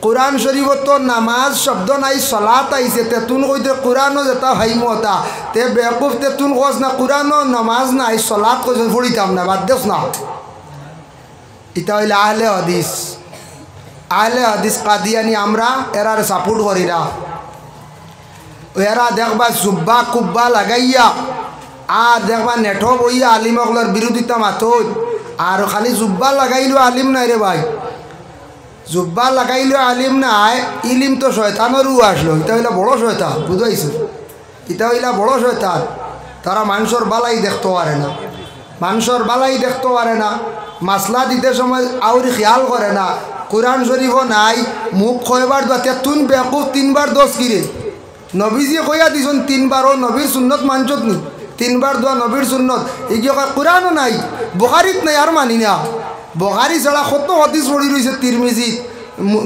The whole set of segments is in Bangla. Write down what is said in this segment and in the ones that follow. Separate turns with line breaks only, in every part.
কোরআন শরীফ তো নামাজ শব্দ নাই সলাত আইছে তেতুন কইতে কোরআনও যেটা হাইমতা তে বেকুফ তেতুন কস না কোরআনও নামাজ নাই সলাত কইছে পড়িতাম না বাদ দেস না। এটা হইলে আহলে হাদিস কাদিয়ানি আমরা এরারে সাপোর্ট করি না। এরা দেখবা জুব্বা কুব্বা লাগাইয়া আর দেখবা নেঠো বইয়া আলিমকলার বিরোধিতা মাথই আর খালি জুব্বা লাগাইলো আলিম নাই রে ভাই, জুব্বা লাগাইলো আলিম নাই, ইলিম তো শয়তানেরও আসলো। এটা হইলা বড় শয়তান, বুঝাইছো? এটা হইলা বড় শয়তান। তারা মানুষের বালাই দেখতে পারে না, মানুষের বালাই দেখতে পারে না, মাসলা দিতে সময় আউরি খেয়াল করে না। কোরআন শরীফও নাই, মুখ কয়বার দোয়া তেতুন বেকুফ 3 বার দোষ কিরে নবীজি কইয়া দিছুন 3 বারও নবীর সুন্নত মানছত নি, 3 বার দোয়া নবীর সুন্নত। এগিয়ে কয় কোরআনও নাই, বুখারিত নাই, আর মানি না। বুখারি ছাড়া কত হাদিস পড়ি রয়েছে, তিরমিজি,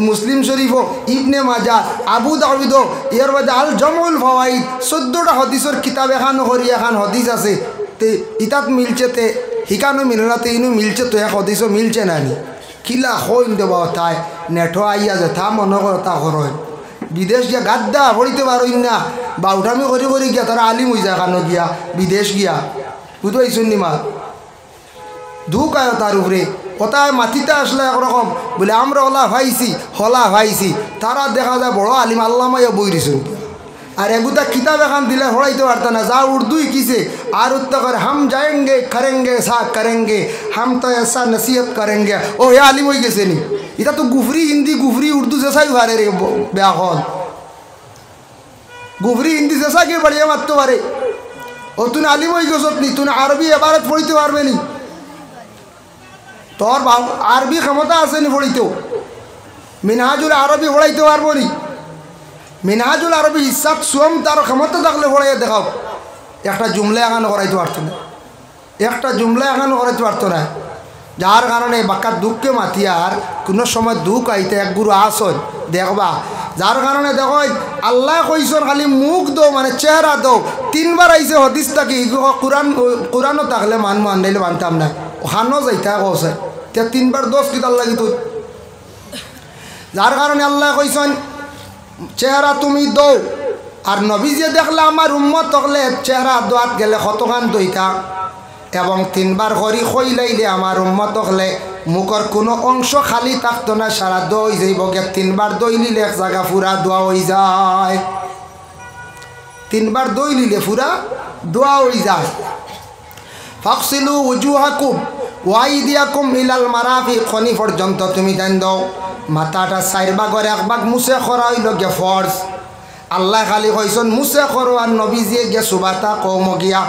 মুসলিম শরীফও, ইবনে মাজা, আবু দাউদ, এর বাদে আল জামউল ফাওয়াইদ 14টা হাদিসের কিতাব এখান করি এখান হাদিস আছে। তে ইতাত মিলছে তে হিকানো মিলে না, তে ইনু মিলছে তো এক হাদিসও মিলছে না নি। কিলা হইন দেবা তাই নেঠো আইয়া যে থা মনে করো তা করয় বিদেশ গিয়া গাদ্দা পড়িতে পারই না, বাউটামি করি করি গিয়া তারা আলিম হয়ে যায় কানো গিয়া বিদেশ গিয়া, বুঝতে পারছেন নি মা? দুঃখ আয় তার উপরে কোথায় মাটিতে আসলে একরকম বলে আমরা হলা ভাইছি তারা দেখা যায় বড় আলিম আল্লামাইয়া বই দিছেন। আর এগুতা কিতাব এখান দিলে হড়াইতে পারত না, যা উর্দুই কিসে আর উত্তর করে হাম যায়েঙ্গে করেঙ্গে সাক করেঙ্গে হাম তো এসা নসিহত করেঙ্গে। ও হে আলিম হয়ে গেছে নি? এটা তো গুফরি হিন্দি গুফরি উর্দু জেসাই ভারে রে ব্যাহল, গুফরি হিন্দি জেসা কে বাড়িয়ে মারতে পারে। ও তুই আলিম হয়ে গেছত নি, তুই আরবি এবারত পড়িতে পারবে নি? তোর আরবি ক্ষমতা আছে নি পড়িতেও? মিনহাজুল আরবি পড়াইতে পারবো নি? মিনহাজুল আরবি হিসাব সোম তার ক্ষমতা থাকলে পড়াইয়া দেখাও। একটা জুমলা এখানে করাইতে পারতো না, একটা জুমলা এখানে করাইতে পারতো না। যার কারণে বাক্কা দুঃখকে মাতিয়ার কোনো সময় দুঃখ আইতে এক গুরু আসন দেখবা। যার কারণে দেখো আল্লাহ কইসন খালি মুখ দো মানে চেহারা দো, 3 বার আইসে হদিস থাকি কোরআনও থাকলে মানবো, আনলে মানতাম না। ওখানেও যাইতা কৌছে তে 3 বার দোষ কিতার লাগি তুই। যার কারণে আল্লাহ কইসন চেহারা তুমি দো। আর নবীজি দেখলে আমার উম্মত তকলে চেহারা দোয়াত গেলে কতখান দইতা এবং 3 বার করি কইলাইলে আমার উম্মত হলে মুখর কোনো অংশ খালি থাকতো না, সারা দই যাইব গে। 3 বার দই লিলে এক জায়গা পুরা দোয়া হয়ে যায়, 3 বার দই লিলে পুরা দোয়া হয়ে যায়। ফাকসিলু উজুহাকুম ওয়াইদিয়াকুম ইলাল মারাফিক, খনি পর্যন্ত তুমি দেন দাও। মাথাটা 4 ভাগের 1 ভাগ মুছে করা হইল গে ফরজ। আল্লাহ খালি কইসন মুছে করো, আর নবীজিয়ে গিয়ে সুবাতা কৌম গিয়া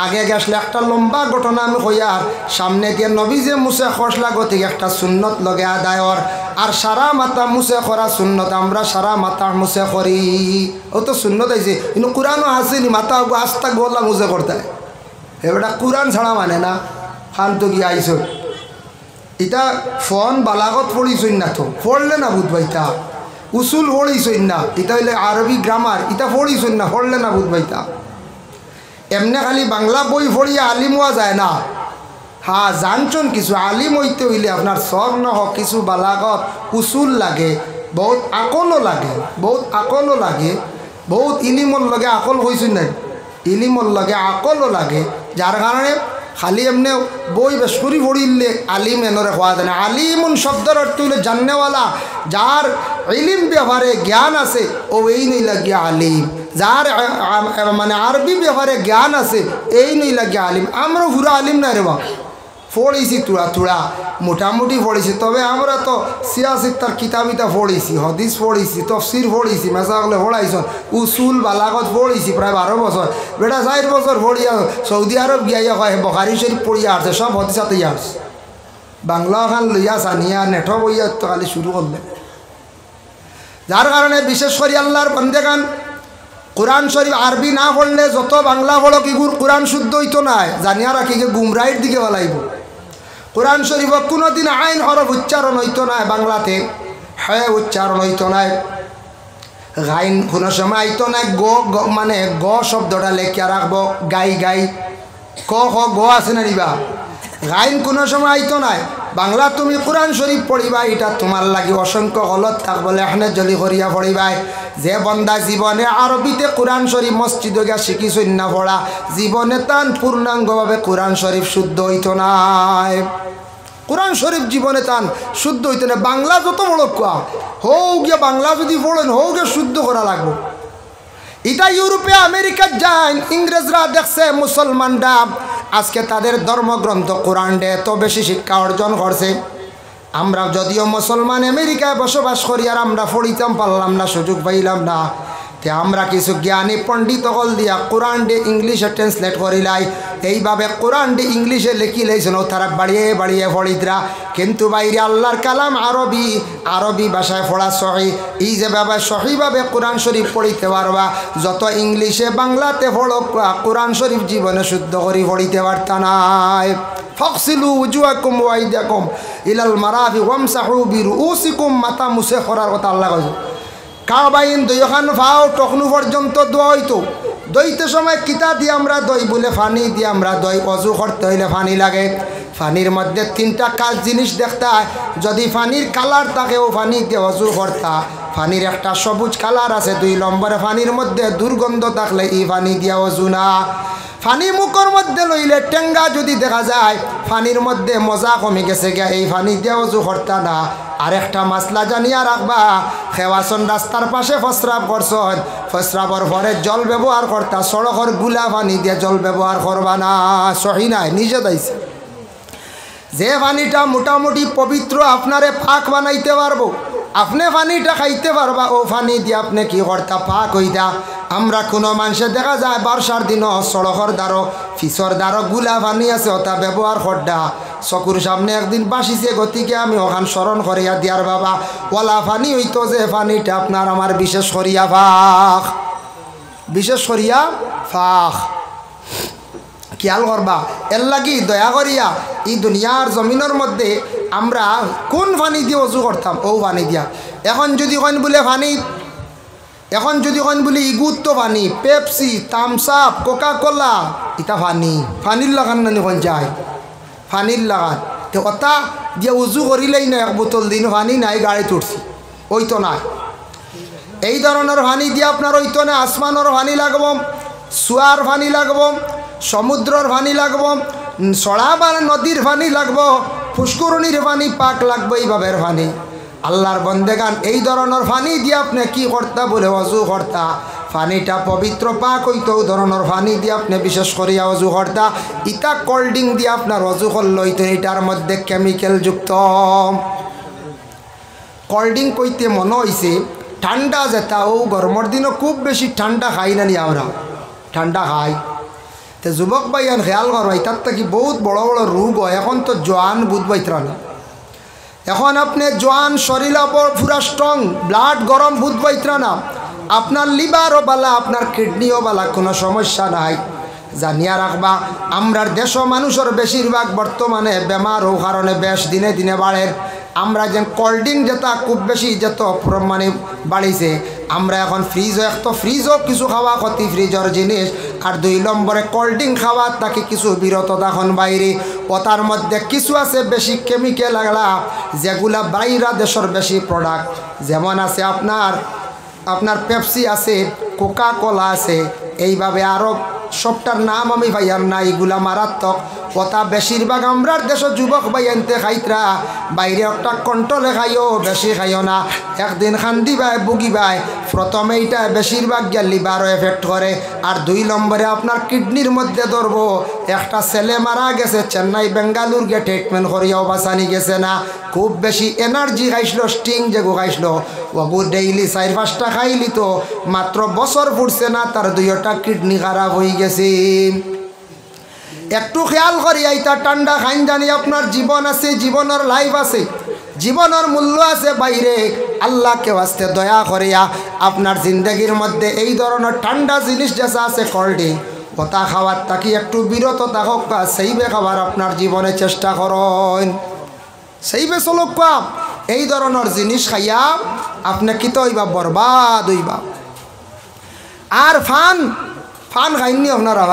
আগে গেছলে একটা লম্বা ঘটনা আমি কইয়ার সামনে গিয়ে নবীজে মুছে খসলা গতিকে একটা সুন্নত লগে আদায়র। আর সারা মাথা মুছে করা সুন্নত, আমরা সারা মাথা মুছে করি, ও তো সুন্নত আইছে। কিন্তু কোরআনও আসেনি মাথা আস্তা গোলা মুছে করতে, এবারটা কোরআন ছাড়া মানে না। খান তো গিয়ে আইস এটা ফোন বালাগত পড়িছই না, তো পড়লে না বুধবাইতা। উসুল পড়িছই না, এটা হইলে আরবি গ্রামার, এটা পড়িছই না, পড়লে না বুধবাইতা। এমনি খালি বাংলা বই পড়িয়া আলিম হওয়া যায় না। হ্যাঁ জানছন কিছু আলিম হইতে হইলে আপনার সব নহক কিছু বালাগত উসুল লাগে, বহুত আকলও লাগে, বহুত আকলও লাগে, বহুত ইলিমর লগে আকল হয়েছে না, ইলিমর লগে আকলও লাগে। যার কারণে খালি এমনি বই বেশরি পড়িলে আলিম এনরে হওয়া যায় না। আলিমুন শব্দের অর্থ হইলে জাননেওয়ালা, যার ইলিম ব্যাপারে জ্ঞান আছে ও এই নই লাগিয়া আলিম। যার মানে আরবি ব্যাপারে জ্ঞান আছে এই নই লাগিয়া আলিম। আমরা পুরা আলিম না রে বা, পড়েছি তুড়া মোটামুটি পড়েছি। তবে আমরা তো সিয়াসিত্তার কিতাবিতা পড়েছি, হদিস পড়েছি, তফসির পড়েছি, মেসাগলে পড়াইছন, উসুল বালাগত পড়েছি প্রায় 12 বছর। বেটা 4 বছর পড়িয়া সৌদি আরব গিয়া কয় বুখারী শরীফ পড়িয়া আসছে, সব হদিসাতে আসছে। বাংলা খান লইয়া সানিয়া নেঠো বইয়া তো খালি শুরু করলে। যার কারণে বিশেষ করে আল্লাহর বান্দেগান কোরআন শরীফ আরবি না পড়লে যত বাংলা পড়ো কিগুর কোরআন শুদ্ধ হইতো না, জানিয়া রাখি গুমরাইয়ের দিকে বলাইব। কোরআন শরীফ কোনোদিন আইন হরফ উচ্চারণ হইতো না বাংলাতে, হ্যাঁ উচ্চারণ হইতো না, গাইন কোনো সময় আইতো না। মানে গ শব্দটা লেখিয়া রাখবো, গাই ক খ গ আছে না নিবা, গাইন কোনো সময় আইতো না। বাংলা তুমি কোরআন শরীফ পড়িবা এটা তোমার লাগি অসংখ্য গলত থাক বলে এখানে জলি করিয়া পড়িবাই যে বন্দা জীবনে আরবিতে কোরআন শরীফ মসজিদ গিয়া শিখিছই না পড়া জীবনে তান পূর্ণাঙ্গভাবে কোরআন শরীফ শুদ্ধ হইতো নাই কোরআন শরীফ জীবনে তান শুদ্ধ হইতো না বাংলা যত বড় কোয়া হৌ গিয়া বাংলা যদি পড়েন হৌ গিয়ে শুদ্ধ করা লাগবো এটা ইউরোপে আমেরিকা যায় ইংরেজরা দেখছে মুসলমানরা আজকে তাদের ধর্মগ্রন্থ কোরআন ডে এত বেশি শিক্ষা অর্জন করছে আমরা যদিও মুসলমান আমেরিকায় বসবাস করি আর আমরা পড়িতাম পারলাম না সুযোগ পাইলাম না তে আমরা কিছু জ্ঞানী পণ্ডিত হল দিয়া কোরআন ডে ইংলিশে ট্রান্সলেট করিলাই এইভাবে কোরআন ডে ইংলিশে লিখি লাইছেন তারা বাড়িয়ে বাড়িয়ে পড়িতরা কিন্তু বাইরে আল্লাহর কালাম আরবি ভাষায় পড়া সহি এই যেভাবে সহিভাবে কোরআন শরীফ পড়িতে পারবা যত ইংলিশে বাংলাতে পড়ো কোরআন শরীফ জীবনে শুদ্ধ করে পড়িতে পারতা নাই ফকসিলু উজুয়াকুম ওয়াইদাকুম ইলাল মারাফি ওয়ামসাহু বিরুউসিকুম মাথা মুছে করার কথা আল্লাহ কইছে কাবাইন দুইখান ফাও টকনু পর্যন্ত দোয়া হইতো দইতে সময় কিতা দিয়ে আমরা দই বলে ফানি দিয়ে আমরা দই অজু করতে হইলে ফানি লাগে ফানির মধ্যে তিনটা কাজ জিনিস দেখতে হয় যদি ফানির কালার থাকে ও ফানি দিয়ে অজু করতা ফানির একটা সবুজ কালার আছে 2 নম্বরে ফানির মধ্যে দুর্গন্ধ থাকলে এই ফানি দিয়া অজু না ফানি মুখর মধ্যে লইলে টেঙ্গা যদি দেখা যায় ফানির মধ্যে মজা কমে গেছে গিয়া এই ফানি দিয়ে অজু করতা না আরেকটা মাসলা জানিয়া রাখবা খেওয়াছন রাস্তার পাশে প্রস্রাব করছন প্রস্রাবর পরে জল ব্যবহার করতা সড়কর গুলা পানি দিয়ে জল ব্যবহার করবা না সহি নাই নিজে দাইছে যে পানিটা মোটামুটি পবিত্র আপনারে পাক বানাইতে পারবো আপনি পানিটা খাইতে পারবা ও পানি দিয়ে আপনি কি করতা পাক হইতা আমরা কোনো মানুষে দেখা যায় বর্ষার দিন সড়কর দ্বারো ফিসর দ্বারো গুলা পানি আছে ওটা ব্যবহার করডা চকুর সামনে একদিন বাসিছে গতিকে আমি ওখান স্মরণ করিয়া দিয়ার বাবা ওলা পানি হইতো যে পানিটা আপনার আমার বিশেষ করিয়া ফাঁক খেয়াল করবা এর লাগি দয়া করিয়া এই দুনিয়ার জমিনের মধ্যে আমরা কোন পানি দিয়ে অজু করতাম ও পানি দিয়া এখন যদি কন বলে ইগুত্ত পানি Pepsi Thums Up Coca Cola এটা পানির লাগান না নিখন যায় পানির লাগান তো ওটা দিয়ে উজু করিলেই না এক বোতল দিন পানি নাই গাড়ি তুলছি ওই তো না এই ধরনের পানি দিয়ে আপনার ওই তো না আসমানের পানি লাগব সুয়ার পানি লাগব সমুদ্রর পানি লাগব সড়াবার নদীর পানি লাগব পুষ্করণীর পানি পাক লাগবে এইভাবের পানি আল্লাহর বন্দেগান এই ধরনের পানি দিয়ে আপনি কি করতা বলে অজু করতা পানিটা পবিত্র পাক হইতো ধরনের পানি দিয়ে আপনি বিশেষ করিয়া অজু করতা ইটা কোল্ড ড্রিঙ্ক দিয়ে আপনার অজু করল হইতো এটার মধ্যে কেমিক্যাল যুক্ত কোল্ড ড্রিঙ্ক কইতে মনে হয়েছে ঠান্ডা যেটা ও গরমের দিনও খুব বেশি ঠান্ডা খাই না নি আমরা ঠান্ডা খাই তো যুবক ভাইয়ান খেয়াল করবাই তার থেকে বহুত বড় বড় রোগ হয় এখন তো জোয়ান বুধ বাইতরা না এখন আপনি জোয়ান শরীর পুরা স্ট্রং ব্লাড গরম বুধ বাইতরা না আপনার লিভারও বালা আপনার কিডনিও বালা কোনো সমস্যা নাই জানিয়া রাখবা আমরার দেশ মানুষের বেশিরভাগ বর্তমানে বেমার ও কারণে বেশ দিনে দিনে বাড়ে আমরা যেন কোল্ড ড্রিঙ্ক যেটা খুব বেশি যত মানে বাড়িছে আমরা এখন ফ্রিজও কিছু খাওয়া ক্ষতি ফ্রিজের জিনিস আর 2 নম্বরে কোল্ড ড্রিঙ্ক খাওয়া তাকে কিছু বিরত তখন বাইরে ওটার মধ্যে কিছু আছে বেশি কেমিক্যাল লাগলা যেগুলা বাইরা দেশের বেশি প্রোডাক্ট যেমন আছে আপনার পেপসি আছে কোকা কোলা আছে এইভাবে আরও সবটার নাম আমি ভাইয়ার না এগুলা মারাত্মক কথা বেশিরভাগ আমরার দেশের যুবক ভাই আনতে খাইতরা বাইরে একটা কন্ট্রোলে খাইও বেশি খাইও না একদিন খান্দি বাই বুগি বাই প্রথমে এইটা বেশিরভাগ গিয়া লিভারও এফেক্ট করে আর 2 নম্বরে আপনার কিডনির মধ্যে ধরবো একটা ছেলে মারা গেছে চেন্নাই বেঙ্গালুর গিয়ে ট্রিটমেন্ট করিয়াও বাঁচানি গেছে না খুব বেশি এনার্জি খাইছিল স্টিং যেগু খাইছিল ওগু ডেইলি 4-5টা খাইলি তো মাত্র বছর ফুটছে না তার 2টা কিডনি খারাপ হয়ে গেছে একটু খেয়াল করি এইটা ঠান্ডা খাইন জানি আপনার জীবন আছে জীবনের লাইফ আছে জীবনের মূল্য আছে বাইরে আল্লাহকে ওয়াস্তে দয়া করিয়া আপনার জিন্দগির মধ্যে এই ধরনের ঠান্ডা জিনিস যেসা আছে কোল্ড ড্রিঙ্ক ওটা খাওয়ার তাকি একটু বিরত থাকুক সেইবে খাবার আপনার জীবনে চেষ্টা করেন সেইবে চলুক এই ধরনের জিনিস খাইয়া আপনি কিত হইবা বরবাদ হইবা আর ফান খাইনি আপনারা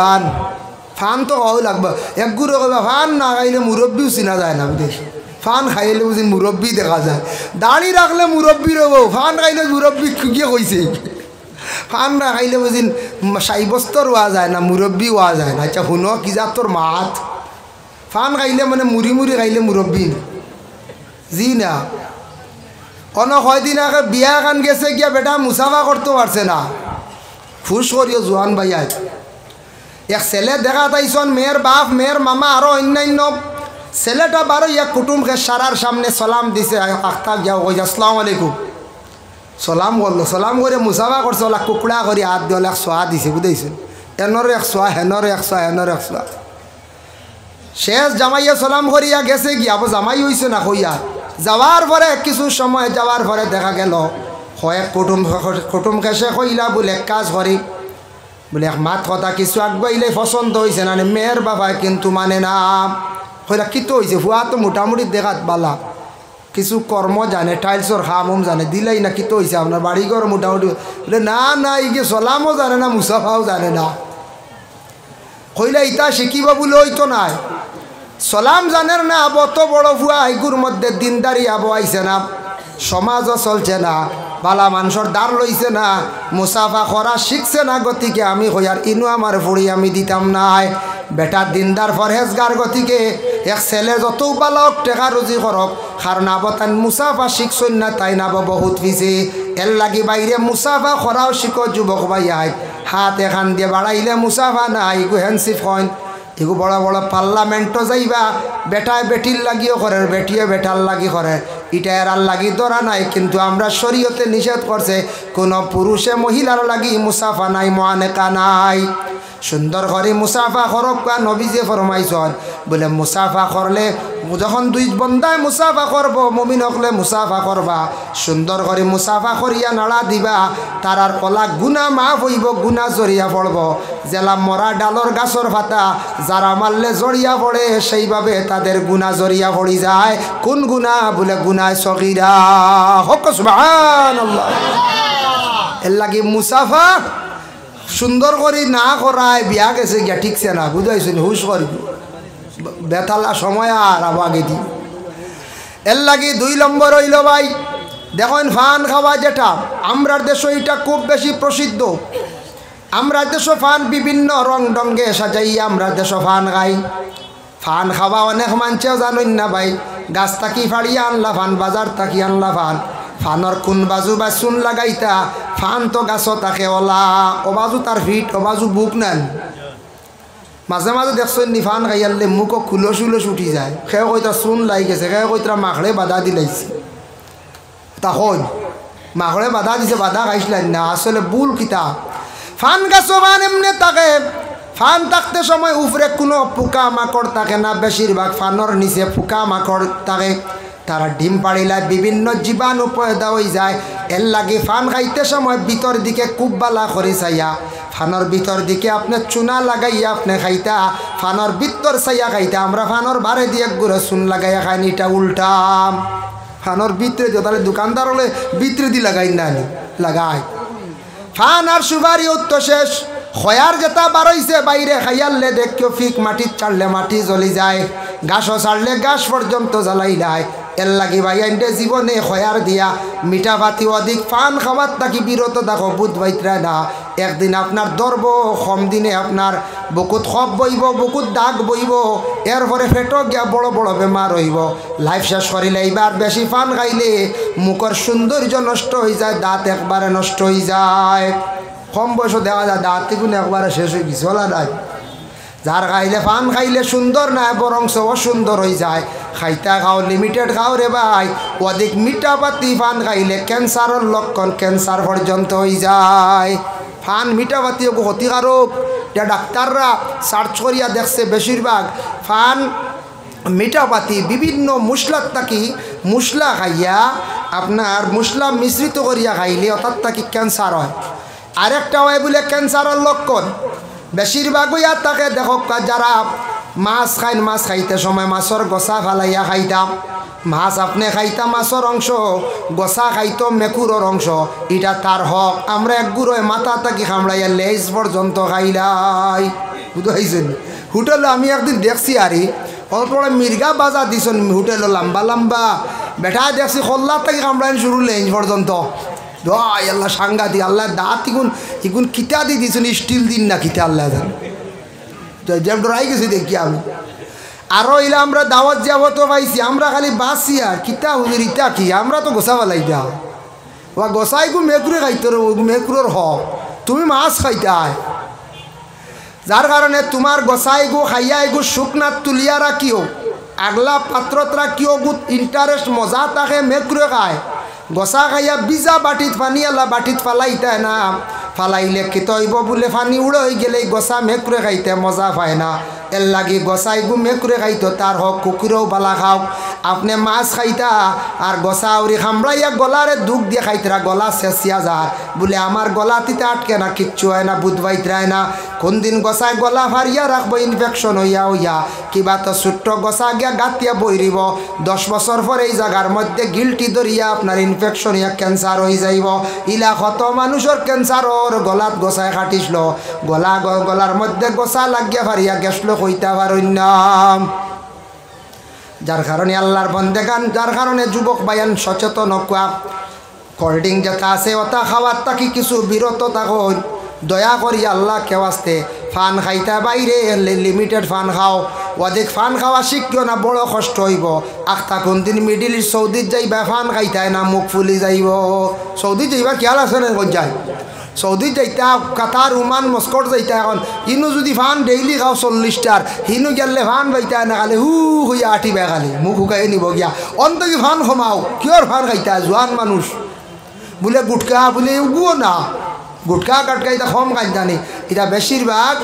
ফান তো কই লাগবে এক গুঁড়ো কইবা ফান না খাইলে মুরব্বীও চিনা যায় না বিদেশ ফান খাইলে বুঝি মুরব্বী দেখা যায়, দাড়ি রাখলে মুরব্বী রব, ফান খাইলে মুরব্বী গিয়ে কইছে। ফান না খাইলে বুঝি সাইবস্ত রোয়া যায় না, মুরব্বী ওয়া যায় না। আচ্ছা শুনো কি যা তোর মাত, ফান খাইলে মানে মুড়ি মুড়ি খাইলে মুরব্বী জি না। অন কয়দিন আগে বিয়া খান গেছে গিয়া বেটা মুসাফা করতে পারছে না, ফুস করিও জোয়ান ভাই। আজ এক ছেলে দেখা তাইছন, মেয়ের বাপ মেয়ের মামা আরো অন্যান্য ছেলেটা বারো এক কুটুমকে সারার সামনে সালাম দিছে, আখতা গিয়া কইছে আসসালামু আলাইকুম, সালাম করলো, সালাম করে মুসাফা করছে, ওলা কুকড়া করে হাত দিয়ে এক সোয়া দিছে, বুঝাইছেন, এনর এক সোয়া হেনর এক সোয়া হেনর এক সোয়া। শেষ জামাইয়া সালাম করিয়া গেছে গিয়া, আবার জামাই হইছে না কইয়া যাওয়ার পরে কিছু সময় যাওয়ার পরে দেখা গেল কয়েক কুটুমকে সে কইলা বলে কাজ করি বলে এক মাত কথা কিছু আগবাইলে পছন্দ হয়েছে না, মেয়ের বাবায় কিন্তু মানে না। কইলা কিতো হয়েছে, ফুয়া তো মোটামুটি দেখাত বালা, কিছু কর্ম জানে, টাইলসর খামম জানে, দিলাই না কিতো হয়েছে আপনার বাড়িঘর মোটামুটি। বলে না না ইগে চলামও জানে না, মুসাফাও জানে না। কইলা ইতা শিখিব বলে হইতো নাই, সালাম জানেন না, অত বড় ফুয়া আইগুর মধ্যে দিনদারি আবো আইছে না, সমাজও চলছে না, বালা মানুষের দাঁড় লইছে না, মুসাফা করা শিখছে না, গতিকে আমি কইয়ার ইনু আমার ফুড়ি আমি দিতাম নাই। বেটা দিনদার ফরহেজগার গতিকে এক ছেলে যত বালক টেকা রুজি করক, কারণ আবো তাই মুসাফা শিখছই না, তাই নাব বহুত পিছে। এর লাগি বাইরে মুসাফা করাও শিখো যুবক ভাইয়াই, হাত এখান দিয়ে বাড়াইলে মুসাফা নাই, ইগু হ্যান্ডসিপ হয়। এগু বড় বড় পার্লামেন্টও যাইবা, বেটায় বেটির লাগিও করে, বেটিয়ে বেটার লাগি করে, এটা এরার লাগি ধরা নাই। কিন্তু আমরা শরীয়তে নিষেধ করছে, কোনো পুরুষে মহিলার লাগি মুসাফা নাই, মুআনেকা নাই। সুন্দর করে মুসাফা করক, নবীজে ফরমাইছন বলে মুসাফা করলে যখন দুই বন্দায় মুসাফা করব, মুমিন হকলে মুসাফা করবা, সুন্দর করে মুসাফা করিয়া নাড়া দিবা, তারার কলা গুণা মাফ হইব, গুণা জড়িয়া পড়ব। জেলা মরা ডালর গাছর ফাতা যারা মারলে জড়িয়া পড়ে, সেইভাবে তাদের গুণা জড়িয়া পড়ি যায়। কোন গুণা বলে গুনায় সগীরা, হক সুবহানাল্লাহ। এর লাগি মুসাফা সুন্দর করে না করায় বিয়া গেছে গিয়া ঠিকছে না, বুঝাইছেন, হুশ করবি বেতালা সময় আর আগে দি। এর লাগি 2 নম্বর হইল ভাই, দেখুন ফান খাওয়া যেটা আমরার দেশ, এটা খুব বেশি প্রসিদ্ধ। আমরা দেশ ফান বিভিন্ন রং ডঙ্গে সাজাইয়া আমরা দেশ ফান খাই। ফান খাওয়া অনেক মানুষেও জানেন না ভাই, গাছ থাকি ফাড়িয়া আনলা ফান, বাজার থাকি আনলা ফান, ফানর কোন বাজু বা চুন লাগাইতা, ফান তো গাছ তাকে ওলা, ও বাজু তার ফিট, ও বাজু বুক নেন। মাঝে মাঝে দেখছেন নি ফান খাইয়ালে মুখ খুলস উলস উঠি যায়, সেও কইতা চুন লাই গেছে, সেও কইতা মাখড়ে বাধা দিলাইছে। তখন মাখড়ে বাধা দিছে, বাধা খাইছিলেন না, আসলে বুল কিতা ফান গাছ ফান এমনি থাকে। ফান থাকতে সময় উপরে কোনো পোকা মাকড় থাকে না, বেশিরভাগ ফানর নিচে পোকা মাকড় থাকে, তারা ডিম পাড়িলায় বিভিন্ন জীবাণু পয়দা হয়ে যায়। এর লাগে ফান খাইতে সময় ভিতর দিকে খুব বালা করে চাইয়া, ফানর ভিতর দিকে আপনার চুনা লাগাইয়া আপনি খাইতা, ফানর ভিতর চাইয়া খাইতা। আমরা ফানর বারে দিয়ে গুঁড়ো চুন লাগাইয়া খাইনি, এটা উল্টাম। ফানর ভিতরে দিয়ে, তাহলে দোকানদার হলে ভিতরে দিয়ে লাগাই না, লাগাই। ফান আর সুপারি উত্ত শেষ, খয়ার যেটা বারইছে বাইরে খাইয়ালে দেখিও ফিক, মাটির চাড়লে মাটি জ্বলি যায়, গাছও ছাড়লে গাছ পর্যন্ত জ্বালাই যায়। এর লাগি ভাই আইনটে জীবনে খয়ার দিয়া মিঠা ভাতি অধিক ফান খাবার তাকি বিরত দেখো, বুধ বাইতরা না। একদিন আপনার ধরব, কম দিনে আপনার বুকুত খপ বইব, বুকুত দাগ বইব, এরপরে ফেটক গিয়া বড় বড় বেমার হইব। লাইফ শেষ করিলে এইবার বেশি ফান খাইলে মুখের সৌন্দর্য নষ্ট হয়ে যায়, দাঁত একবারে নষ্ট হয়ে যায়। কম বয়স দেখা যায় দাঁত গুণ একবারে শেষ হয়ে গেছে, ওলা নাই। যার খাইলে ফান খাইলে সুন্দর না, বরং অসুন্দর হয়ে যায়। খাইতা খাও, লিমিটেড খাও রে ভাই, অধিক মিঠা পাতি ফান খাইলে ক্যান্সারের লক্ষণ, ক্যান্সার পর্যন্ত হয়ে যায়। ফান মিঠা পাতি ক্ষতিকারক, এটা ডাক্তাররা সার্চ করিয়া দেখছে, বেশিরভাগ ফান মিঠা পাতি বিভিন্ন মশলার থাকি মশলা খাইয়া আপনার মশলা মিশ্রিত করিয়া খাইলে অর্থাৎ থাকি ক্যান্সার হয়। আরেকটা হয় বলে ক্যান্সারের লক্ষণ বেশিরভাগই আর তাকে দেখো, যারা মাছ খাইন, মাছ খাইতে সময় মাছের গসা ফালাইয়া খাইতাম, মাছ আপনি খাইতা মাছের অংশ, গসা খাইতো মেকুরের অংশ, এটা তার হক। আমরা এক গুঁড়োয় মাথা থাকি খামড়াইয়া লেজ পর্যন্ত খাইলাই, বুঝতে পাইছেন। হোটেলে আমি একদিন দেখছি আরে অল্প মির্গা বাজা দিছন হোটেল লম্বা লম্বা বেটা দেখছি খোল্লার থেকে কামড়াইন শুরু লেঞ্জ পর্যন্ত দোয়াই আল্লাহ সাংঘাতিক আল্লাহ দাঁত ইগুন কিতা দি দিছুন স্টিল দিন না কিতা আল্লাহ জান তো যে ডরাই গেছি দেখি আমি আরও এলে আমরা দাওয়াত যাব তো পাইছি আমরা খালি বাঁচি আর কিতা হুজুর ইটা কি আমরা তো গোসাবালাই দা ও গোসাই গু মেকুরে খাইতে মেকুরের হক তুমি মাছ খাইতাই যার কারণে তোমার গোসাই গু খাইয়া গু শুকনাত তুলিয়া রাখিও আগলা পাত্রত রাখিও গু ইন্টারেস্ট মজা থাকে মেকুরে খায় গোসা খাইয়া বিজা বাটিত পানি আলা বাটিত ফালাইতে না ফালাইলে কি তৈব বলে পানি উড়ে গেলে গোসা মেকুরে খাইতে মজা পায় না এর লাগি গোসাই গু মেকুরে খাইতো তার হক কুকুরেও বালা খাও আপনি মাছ খাইতা আর গোসা উড়ি খামড়াইয়া গলারে দুঃখ দিয়ে খাইতরা গলা শেষিয়া যার বলে আমার গলা তিতে আটকে না কিচ্ছু হয় না বুধবাইতরায় না কোন দিন গোসায় গলা ফারিয়া রাখবো ইনফেকশন হইয়া কিবা তো ছোট্ট গোসা গিয়া গাতিয়া বইরিব 10 বছর পরে এই জায়গার মধ্যে গিলটি ধরিয়া আপনার ইনফেকশন হইয়া ক্যান্সার হয়ে যাইব ইলা কত মানুষের ক্যান্সারর গলাত গোসায় কাটিছিল গলার মধ্যে গোসা লাগিয়া ফারিয়া গেছলো কইতা পারইন যার কারণে আল্লাহর বন্দেগান যার কারণে যুবক বায়ান সচেতন হওয়া কোল্ড ড্রিঙ্ক যেটা আছে ওটা খাওয়ার তাকি কিছু বিরত থাকো দয়া করি আল্লাহ কেওয়াস্তে ফান খাইতা বাইরে লিমিটেড ফান খাও অধিক ফান খাওয়া শিখিও না বড় কষ্ট হইব আখতা কোন দিন মিডিল ইস্ট সৌদিত যাইবা ফান খাইতায় না মুখ ফুলি যাইব সৌদি যাইবা খেয়াল আছে না যায় সৌদি যাইতা কাতার উমান মস্কট যাইতা এখন হিনু যদি ফান ডেইলি খাও 40টার হিনু গেলে ফান বাইতা না খালি হু হইয়া আঠিবা খালি মুখ শুকাই নিব গিয়া অন্তকি ফান কমাও কিয়র ফান খাইতা জোয়ান মানুষ বলে গুটকা বলে উগুও না গুটকা কাটকা এটা কম খাই জানি এটা বেশিরভাগ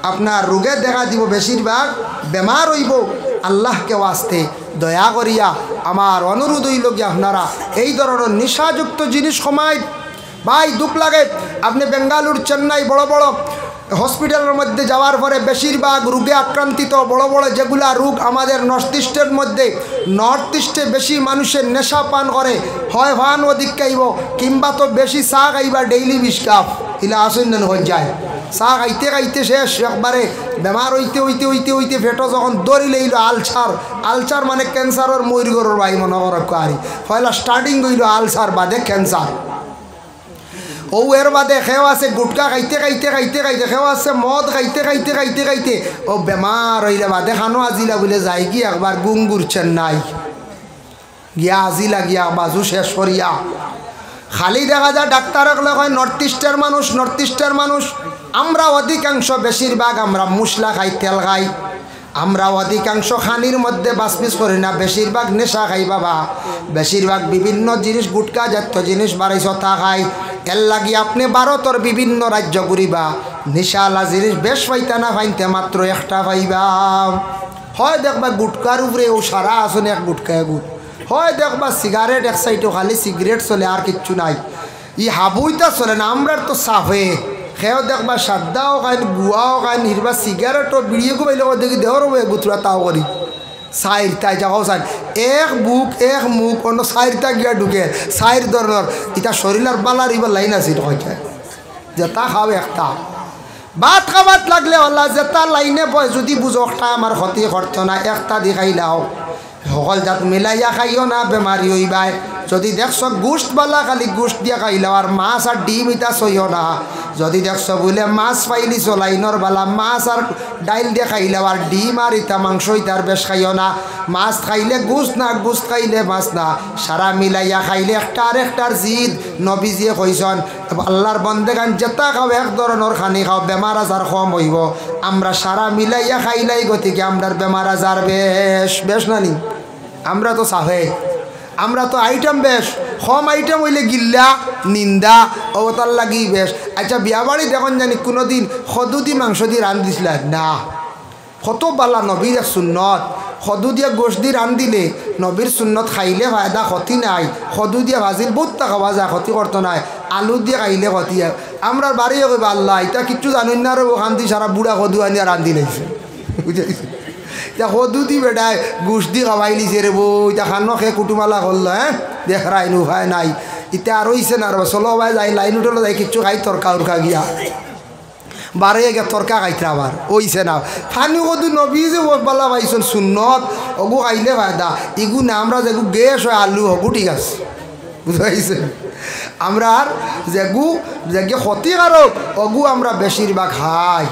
আপনার রোগে দেখা দিব বেশিরভাগ বেমার হইব আল্লাহকে ওয়াস্তে দয়া করিয়া আমার অনুরোধ হইল গিয়া আপনারা এই ধরনের নেশাযুক্ত জিনিস কমাই ভাই দুঃখ লাগে আপনি বেঙ্গালুর চেন্নাই বড় বড় হসপিটালের মধ্যে যাওয়ার পরে বেশিরভাগ রোগে আক্রান্তিত বড় বড় যেগুলা রোগ আমাদের নর্থ ইস্টের মধ্যে নর্থ ইস্টে বেশি মানুষের নেশা পান করে হয় ভান অধিক খাইব কিংবা তো বেশি চা খাইবা ডেইলি 20 কাপ ইলা আসেন হয়ে যায় চা খাইতে খাইতে শেষ একবারে বেমার হইতে ফেটো যখন দৌড়ি লইল আলসার মানে ক্যান্সারের ময়ূরগরের ভাই মনে করক আরি পয়লা স্টার্টিং হইল আলসার বাদে ক্যান্সার ও এর বাদে খেও আছে গুটকা খাইতে খেও আছে মদ খাইতে ও বেমার হইলে বাদে খানো আজিলা বলে যায় কি একবার গুঙ্গুর চেন্নাই গিয়া আজিলা গিয়া বাজু শেষ করিয়া খালি দেখা যায় ডাক্তারক হয় নর্থ ইস্টের মানুষ আমরা অধিকাংশ বেশিরভাগ আমরা মশলা খাই তেল খাই আমরা অধিকাংশ খানির মধ্যে বাসপিস করি না বেশিরভাগ নেশা খাই বাবা বেশিরভাগ বিভিন্ন জিনিস গুটকা জাতীয় জিনিস বাড়াইছ তা খাই এর লাগি আপনি ভারতের বিভিন্ন রাজ্য ঘুরিবা নেশালা জিনিস বেশ পাইতা না পাইতে মাত্র একটা পাইবা হয় দেখবা গুটকার উপরে ও সারা আসনে এক গুটকা গুট হয় দেখবা সিগারেট এক সাইডও খালি সিগারেট চলে আর কিচ্ছু নাই ই হাবুইতা চলে না আমরার তো সাফে খেয়েও দেখবা সাদ্দাও খাইন গুয়াও খাইন হিরবা সিগারেটও বিড়িয়ে গো বাইলে দেখি দেহর গুতরা তাও করি সাইরটাই যাও চাই এক মুখ অন্য সাইরটা গিয়া ঢুকে সাইর ধরনের এটা শরীরের বালার ইবার লাইন আছে কইছে যেটা খাও একটা ভাত খাবার লাগলে হল্লা যেটা লাইনে বয় যদি বুঝকটা আমার ক্ষতি করতো না একটা দি খাইলাও সকল জাত মিলাইয়া খাইও না বেমারি হইবাই যদি দেখছ গোস্ত বালা খালি গোস্ত দিয়া খাইলাও আর মাছ আর ডিম ইটা চইও না যদি দেখছ বলে মাছ পাইলি চলাইনর বালা মাছ আর ডাইল দিয়ে খাইলাও আর ডিম আর ইটা মাংস ইটার বেশ খাইও না মাছ খাইলে গোস্ত না গোস্ত খাইলে মাছ না সারা মিলাইয়া খাইলে একটার জিদ নবীজিয়ে কইসন আল্লাহর বন্দেগান যেটা খাও এক ধরনের খানি খাও বেমার আজার কম হইব আমরা সারা মিলাইয়া খাইলাই গতিকে আমরার বেমার আজার বেশ নানি আমরা তো চাহে আমরা তো আইটেম বেশ কম আইটেম হইলে গিল্লা নিন্দা অবতার লাগি বেশ আচ্ছা বিয়া বাড়ি দেখুন জানি কোনোদিন সদু দি মাংস দিয়ে রান দিছিল না কত বালা নবীর এক সুন্নত সদু দিয়া গোশ দি রান দিলে নবীর সুন্নত খাইলে ফায়দা ক্ষতি নাই সদু দিয়া ভাজিল বহুত টাকা ভাজা ক্ষতি করতো নাই আলু দিয়ে খাইলে ক্ষতি আমরা বাড়িও কইবা আল্লাহ এটা কিচ্ছু জানুন না রে ওখান দিয়ে সারা বুড়া সদু আনিয়া রান্ধি লাইছে বুঝাইছে এটা সদু দি বেটায় গোশ দি খাওয়াই লিছে রে বউ এটা খানো খে কুটুমালা করলো দেখ রাইনু ভাই নাই এটা আর হইছে না রে চলো ভাই যাই লাইন উঠলো যাই কিচ্ছু খাই তরকা উরকা গিয়া বারে গে তরকা খাইতে আবার ওইছে না ফানি কদু নবী যে বলা পাইছেন সুন্নত অগু খাইলে ফায়দা ইগু না আমরা যেগু গ্যাস হয় আলু হগু ঠিক আছে বুঝতে পারছেন আমরা আর যেগু ক্ষতিকারক অগু আমরা বেশিরভাগ খাই